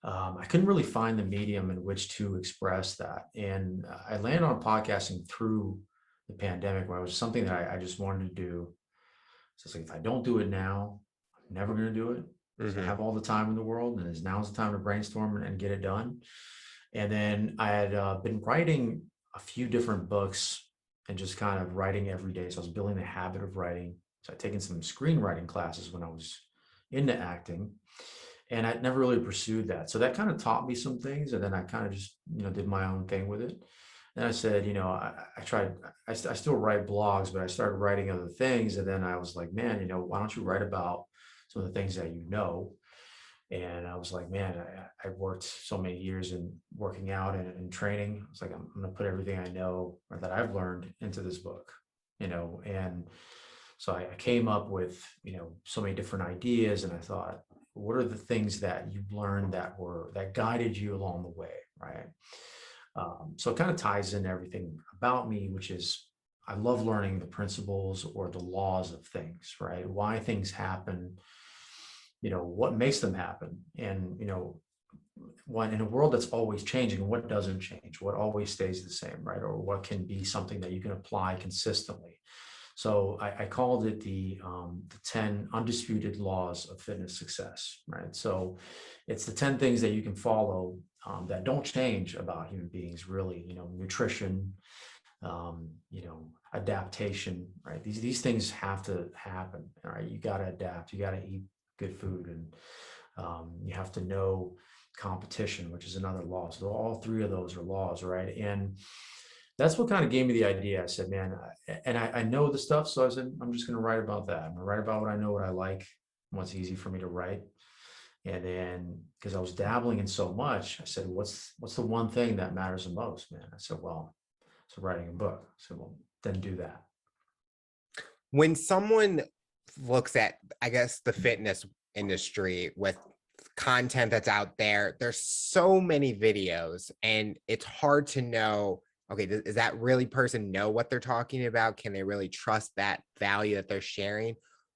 I couldn't really find the medium in which to express that. And I landed on podcasting through the pandemic, where it was something that I just wanted to do. So it's like, if I don't do it now, I'm never going to do it, because I Hmm. have all the time in the world, and now's the time to brainstorm and get it done. And then I had been writing a few different books and just kind of writing every day. So I was building the habit of writing. So I'd taken some screenwriting classes when I was into acting, and I'd never really pursued that. So that kind of taught me some things. And then I kind of just, did my own thing with it. And I said, I tried, I still write blogs, but I started writing other things. And then I was like, man, why don't you write about some of the things that you know? And I was like, man, I worked so many years in working out and training. I was like, I'm going to put everything I know or that I've learned into this book, and so I came up with, so many different ideas. And I thought, what are the things that you learned that guided you along the way, right? So it kind of ties in everything about me, which is I love learning the principles or the laws of things, right? Why things happen, what makes them happen. And, when in a world that's always changing, what doesn't change, what always stays the same, right? Or what can be something that you can apply consistently. So I called it the 10 undisputed laws of fitness success, right? So it's the 10 things that you can follow that don't change about human beings, really. Nutrition, adaptation, right? These things have to happen. All right, you got to adapt. You got to eat good food, and you have to know competition, which is another law. So all three of those are laws, right? And that's what kind of gave me the idea. I said, man, I know the stuff, so I said, I'm just going to write about that. I'm going to write about what I know, what I like, and what's easy for me to write. And then, because I was dabbling in so much, I said, what's the one thing that matters the most, man? I said, well, so writing a book. I said, well, then do that. When someone looks at, I guess, the fitness industry with content that's out there, there's so many videos, and it's hard to know, okay, does that really person know what they're talking about? Can they really trust that value that they're sharing?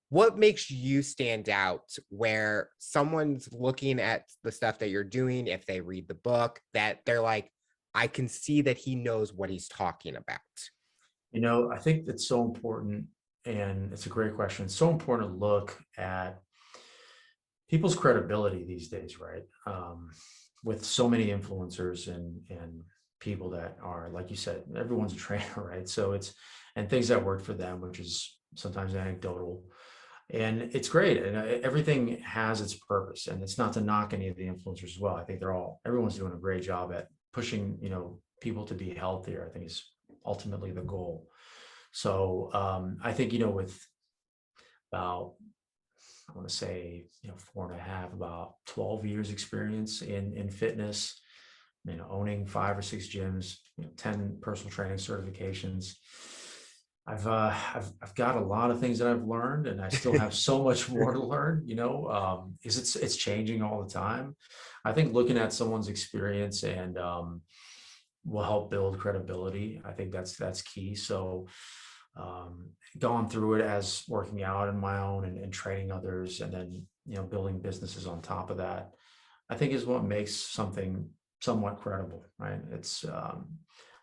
What makes you stand out where someone's looking at the stuff that you're doing, if they read the book, that they're like, I can see that he knows what he's talking about? I think that's so important. And it's a great question. It's so important to look at people's credibility these days, right? With so many influencers and people that are, like you said, everyone's a trainer, right? So and things that work for them, which is sometimes anecdotal, and it's great. And everything has its purpose, and it's not to knock any of the influencers as well. I think everyone's doing a great job at pushing, people to be healthier. I think is ultimately the goal. So I think, with about, I want to say, 4.5, about 12 years experience in fitness, owning 5 or 6 gyms, 10 personal training certifications. I've got a lot of things that I've learned, and I still have so much more to learn, is it's changing all the time. I think looking at someone's experience and will help build credibility. I think that's key. So gone through it as working out on my own and training others, and then building businesses on top of that, I think is what makes something somewhat credible, right? It's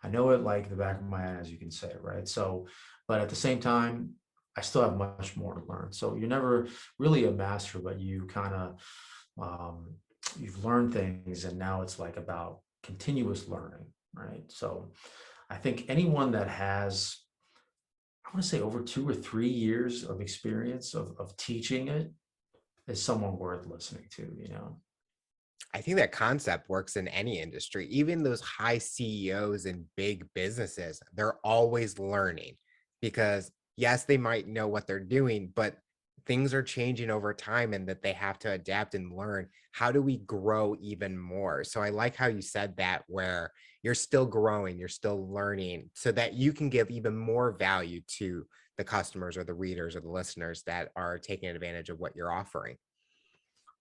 I know it like the back of my hand, as you can say, right? So, but at the same time, I still have much more to learn. So you're never really a master, but you kind of you've learned things, and now it's like about continuous learning, right? So I think anyone that has, I want to say, over 2 or 3 years of experience of teaching it is someone worth listening to. I think that concept works in any industry. Even those high CEOs and big businesses, they're always learning because, yes, they might know what they're doing, but things are changing over time and that they have to adapt and learn. How do we grow even more? So I like how you said that, where you're still growing, you're still learning so that you can give even more value to the customers or the readers or the listeners that are taking advantage of what you're offering.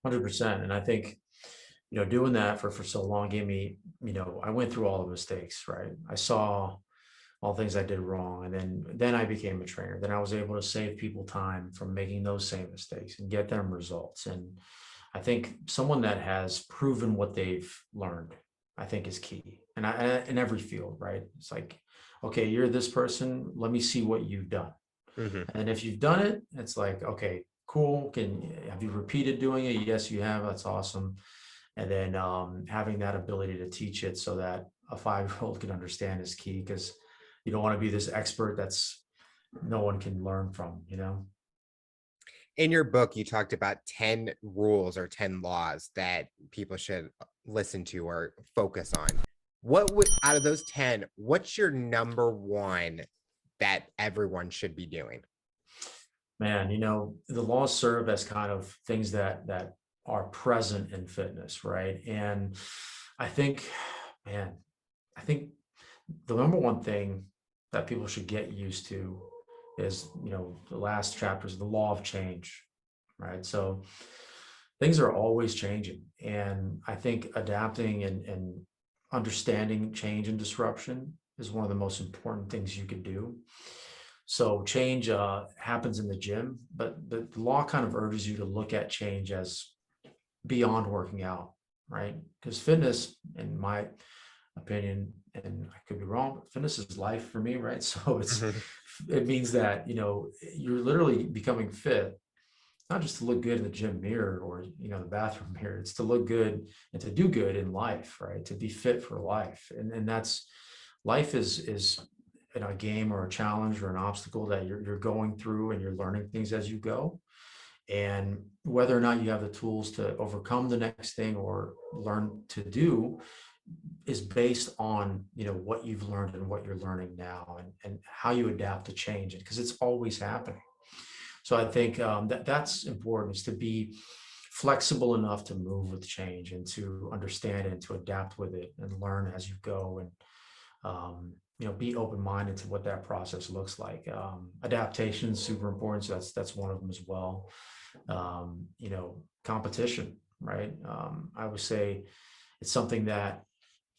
100%. And I think, doing that for so long gave me, I went through all the mistakes, right? I saw all things I did wrong. And then I became a trainer. Then I was able to save people time from making those same mistakes and get them results. And I think someone that has proven what they've learned, I think is key. And in every field, right? It's like, okay, you're this person. Let me see what you've done. Mhm. And if you've done it, it's like, okay, cool. Have you repeated doing it? Yes, you have. That's awesome. And then having that ability to teach it so that a 5-year-old can understand is key, because you don't want to be this expert that's no one can learn from. In your book, you talked about 10 rules or 10 laws that people should listen to or focus on. What would, out of those 10, what's your number one that everyone should be doing? Man, the laws serve as kind of things that are present in fitness, right? And I think, man, I think the number one thing that people should get used to is, the last chapters, the law of change, right? So things are always changing. And I think adapting and understanding change and disruption is one of the most important things you could do. So change happens in the gym, but the law kind of urges you to look at change as beyond working out, right? Because fitness, in my opinion, and I could be wrong, but fitness is life for me, right? So Mhm. it means that, you're literally becoming fit, not just to look good in the gym mirror or, the bathroom mirror. It's to look good and to do good in life, right? To be fit for life. And that's, life is a game or a challenge or an obstacle that you're going through, and you're learning things as you go. And whether or not you have the tools to overcome the next thing or learn to do is based on, what you've learned and what you're learning now, and how you adapt to change it, because it's always happening. So I think that's important, is to be flexible enough to move with change and to understand it and to adapt with it and learn as you go, and be open-minded to what that process looks like. Adaptation is super important. So that's one of them as well. Competition, right? I would say it's something that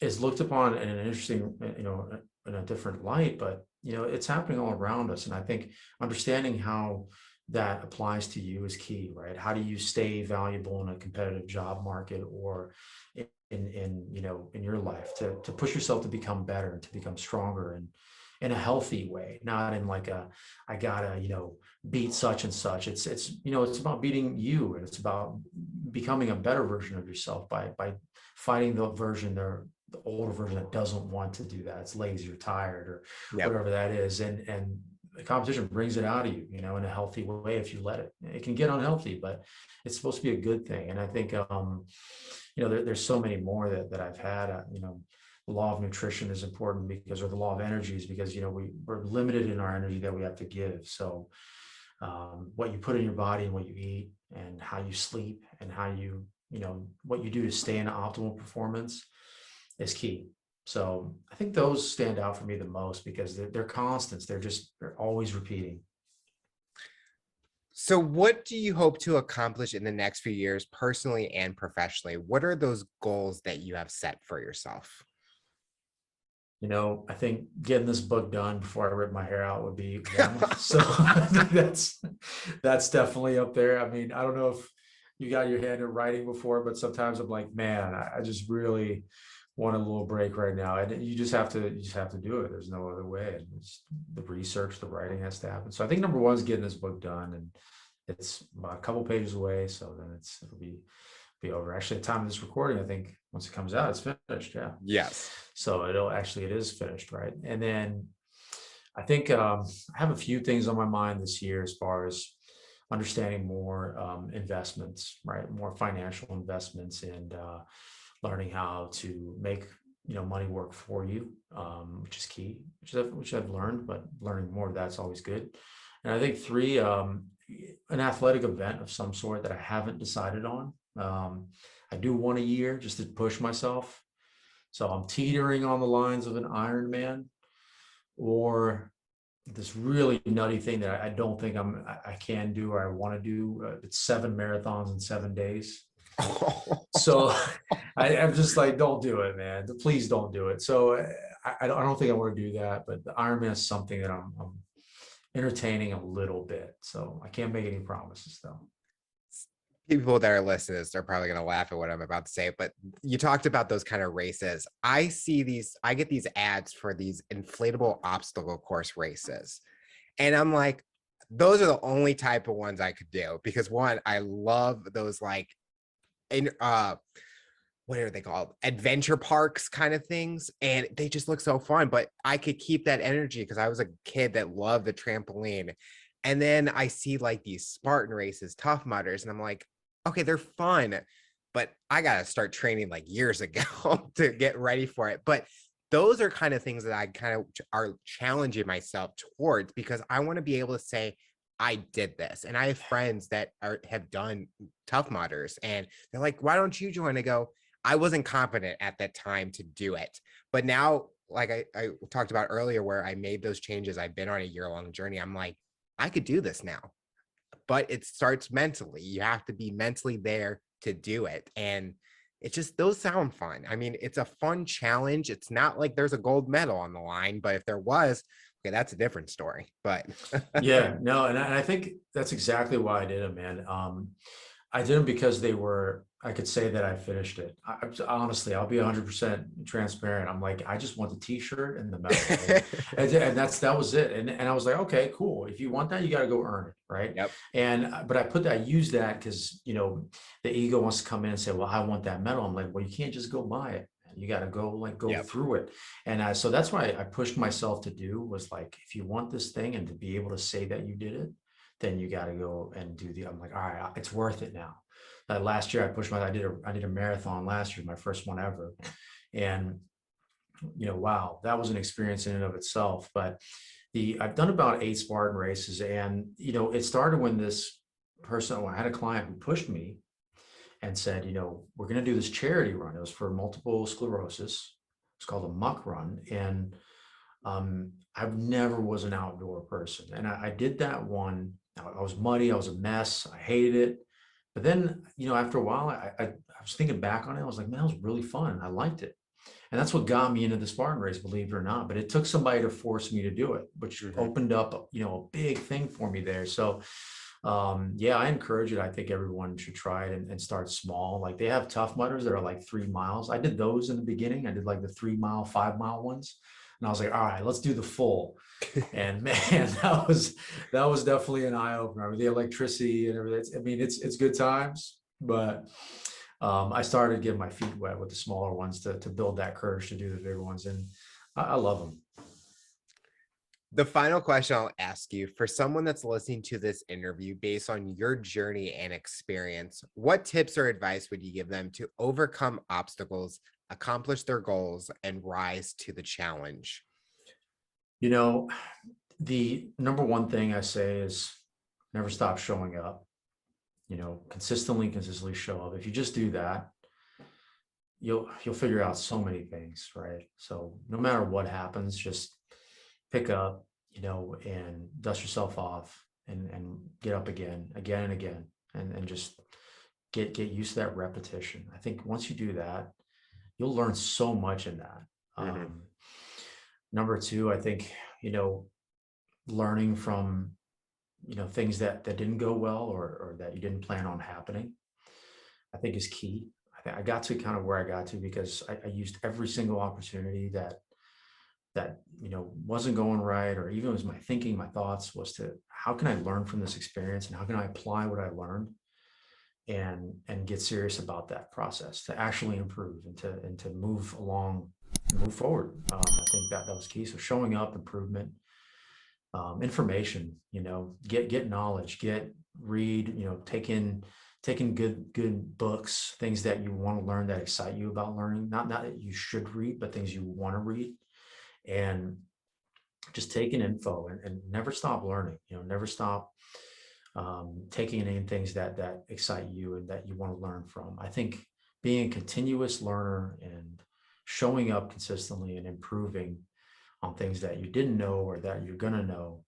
is looked upon in an interesting, in a different light, but it's happening all around us. And I think understanding how that applies to you is key, right? How do you stay valuable in a competitive job market, or in your life, to push yourself to become better, to become stronger, and in a healthy way, not in like I gotta, beat such and such. It's about beating you, and it's about becoming a better version of yourself by fighting the older version that doesn't want to do that. It's lazy or tired or Yep. whatever that is. And the competition brings it out of you, in a healthy way. If you let it, it can get unhealthy, but it's supposed to be a good thing. And I think, there's so many more that I've had, the law of nutrition is important, or the law of energy is because, we're limited in our energy that we have to give. So, what you put in your body and what you eat and how you sleep and how what you do to stay in optimal performance is key. So I think those stand out for me the most, because they're constants. They're always repeating. So, what do you hope to accomplish in the next few years, personally and professionally? What are those goals that you have set for yourself? I think getting this book done before I rip my hair out would be one. So I think that's definitely up there. I mean, I don't know if you got your hand in writing before, but sometimes I'm like, man, I just really want a little break right now. And you just have to do it. There's no other way. And it's the research, the writing has to happen. So I think number one is getting this book done, and it's about a couple pages away. So then it'll be over. Actually, at the time of this recording, I think once it comes out, it's finished. Yeah. Yes. So it is finished, right? And then I think I have a few things on my mind this year, as far as understanding more investments, right? More financial investments, and learning how to make money work for you, which is key, which I've learned, but learning more of that's always good. And I think three, an athletic event of some sort that I haven't decided on. I do one a year just to push myself. So I'm teetering on the lines of an Ironman, or this really nutty thing that I don't think I can do or I want to do. It's 7 marathons in 7 days. So I'm just like, don't do it, man. Please don't do it. So I don't think I want to do that, but the Ironman is something that I'm entertaining a little bit. So I can't make any promises though. People that are listeners, they're probably going to laugh at what I'm about to say, but you talked about those kind of races. I get these ads for these inflatable obstacle course races. And I'm like, those are the only type of ones I could do because one, I love those like in what are they called? Adventure parks kind of things. And they just look so fun. But I could keep that energy because I was a kid that loved the trampoline. And then I see like these Spartan races, Tough Mudders, and I'm like, okay, they're fun, but I gotta start training like years ago to get ready for it. But those are kind of things that I kind of are challenging myself towards because I want to be able to say, I did this. And I have friends that have done Tough Mudders and they're like, why don't you join? I go, I wasn't confident at that time to do it. But now, like I talked about earlier, where I made those changes, I've been on a year-long journey. I'm like, I could do this now. But it starts mentally. You have to be mentally there to do it. And it's just, those sound fun. I mean, it's a fun challenge. It's not like there's a gold medal on the line, but if there was, okay, that's a different story. But Yeah, no, and I think that's exactly why I did it, man. I did them because I could say that I finished it. Honestly, I'll be 100% transparent. I'm like, I just want the t-shirt and the medal. And that was it. And I was like, okay, cool. If you want that, you got to go earn it. Right. Yep. But I used that because, the ego wants to come in and say, well, I want that medal. I'm like, well, you can't just go buy it. You got to go Yep. through it. And so that's why I pushed myself to was like, if you want this thing and to be able to say that you did it, then you got to go and I'm like, all right, it's worth it now. Last year I did a marathon last year, my first one ever. And, wow, that was an experience in and of itself. But I've done about 8 Spartan races and, it started when I had a client who pushed me and said, we're going to do this charity run. It was for multiple sclerosis. It's called a muck run. And I've never was an outdoor person. And I did that one. I was muddy. I was a mess. I hated it. But then, after a while, I was thinking back on it. I was like, man, that was really fun. I liked it. And that's what got me into the Spartan race, believe it or not. But it took somebody to force me to do it, which opened up, a big thing for me there. So, yeah, I encourage it. I think everyone should try it and start small. Like they have Tough Mudders that are like 3 miles. I did those in the beginning. I did like the 3 mile, 5 mile ones. And I was like, all right, let's do the full. And man, that was definitely an eye opener. The electricity and everything. I mean, it's good times, but I started getting my feet wet with the smaller ones to build that courage to do the bigger ones. And I love them. The final question I'll ask you, for someone that's listening to this interview based on your journey and experience, what tips or advice would you give them to overcome obstacles, accomplish their goals, and rise to the challenge? The number one thing I say is never stop showing up. Consistently show up. If you just do that, you'll figure out so many things, right? So no matter what happens, just pick up, and dust yourself off and get up again and again, and just get used to that repetition. I think once you do that, you'll learn so much in that. Number two, I think, learning from, things that didn't go well or that you didn't plan on happening, I think is key. I got to kind of where I got to because I used every single opportunity that wasn't going right, or even was my thinking, my thoughts, was to how can I learn from this experience and how can I apply what I learned and get serious about that process to actually improve and to move along and move forward. I think that was key. So showing up, improvement, information, get knowledge, read, taking good books, things that you want to learn that excite you about learning, not that you should read, but things you want to read, and just taking info and never stop learning, never stop taking in things that excite you and that you want to learn from. I think being a continuous learner and showing up consistently and improving on things that you didn't know or that you're going to know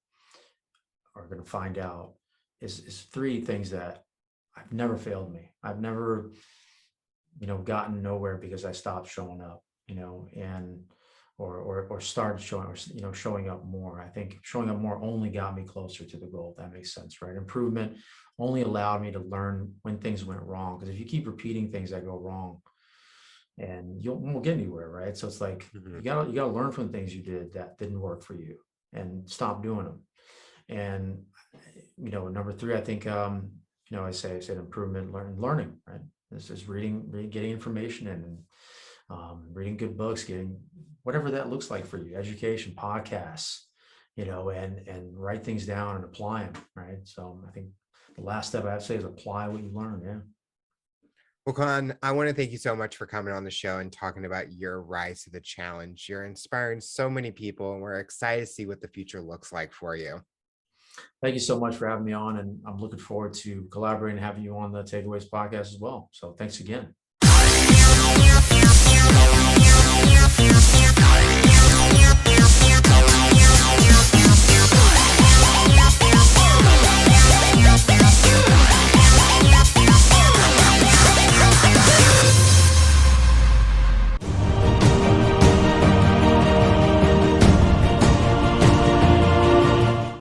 or find out is 3 things that I've never failed me. I've never gotten nowhere because I stopped showing up, and or started showing, or showing up more. I think showing up more only got me closer to the goal, if that makes sense, right? Improvement only allowed me to learn when things went wrong. Because if you keep repeating things that go wrong, and you won't get anywhere, right? So it's like Mhm. you gotta learn from things you did that didn't work for you, and stop doing them. And number three, I think I said improvement, learning, right? This is reading, getting information in, and reading good books, getting whatever that looks like for you, education, podcasts, and write things down and apply them, right? So I think the last step I have to say is apply what you learn. Yeah. Well, Khan, I want to thank you so much for coming on the show and talking about your rise to the challenge. You're inspiring so many people, and we're excited to see what the future looks like for you. Thank you so much for having me on, and I'm looking forward to collaborating and having you on the Takeaways podcast as well. So thanks again.